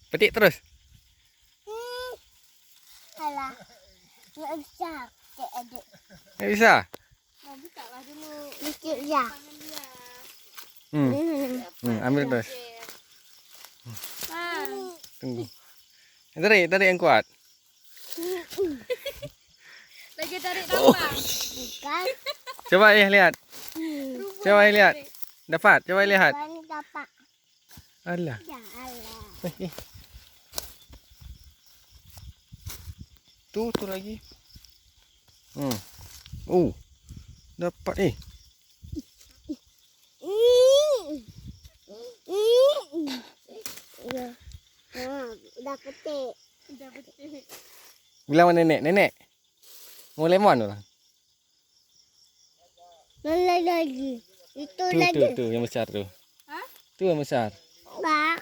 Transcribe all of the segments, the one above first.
Petik terus. Alah. Nggak bisa. Cek adik. Tak bisa. Mau buka lah dulu. Lucu ya. Tangan dia. Ambil terus. Ah. Tunggu. Tarik yang kuat. Lagi tarik tambang. Bukan. Coba lihat. Coba lihat. Dapat. Coba lihat. Bukan dapat. Alah. Ya Allah. Tu lagi. Dapat Ya. Udah petik. Udah betul. Bilang sama nenek. Mau lemon tu. Lagi. Itu Tu lagi. yang besar tu. Hah? Tu yang besar. Bang.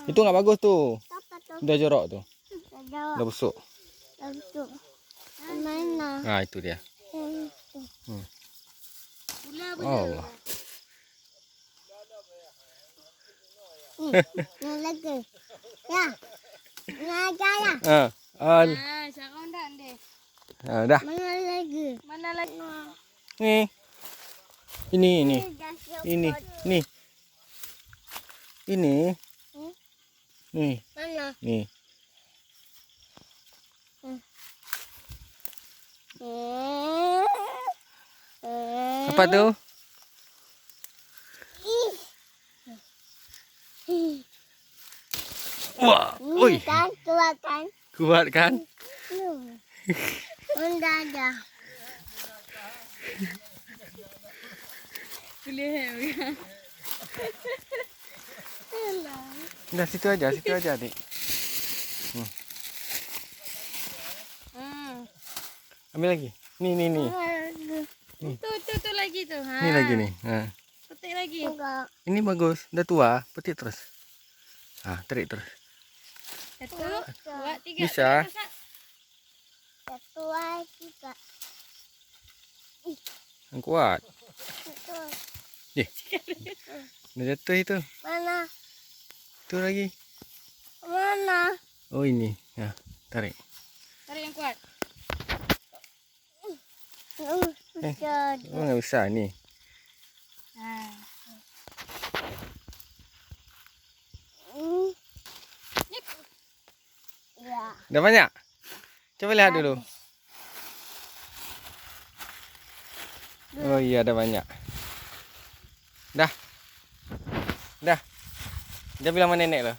Itu enggak bagus tu. Apa tuh? Dah jorok tu. Jawab. Dah busuk. Itu. Mana? Itu dia. Gula Allah. Yang lagi. Ya. Ngajar ya. Al. Sekarang dah deh. Dah. Mana lagi? Mana lagi? Ni. Ini. Dah siap. Ini. Ni. Ini. Ni. Mana? Ni. Apa tu? Wah, oi. Kan kuat kan? Kuat kan? Udah ada. Boleh. Dah situ aja, Adik. Ambil lagi. Ni. Tu lagi tu. Ha. Ni lagi ni. Petik lagi. Enggak. Ini bagus. Dah tua, petik terus. Tarik terus. Satu, dua, tiga. Bisa. Satu lagi kak. Yang kuat. Itu. Dah jatuh itu. Mana? Tu lagi. Mana? Oh ini. Tarik. Tarik yang kuat. Jadi. Oh, enggak bisa ni. Ha. Ya. Dah banyak? Coba lihat dulu. Oh iya, dah banyak. Dah. Dia bilang sama nenek lah.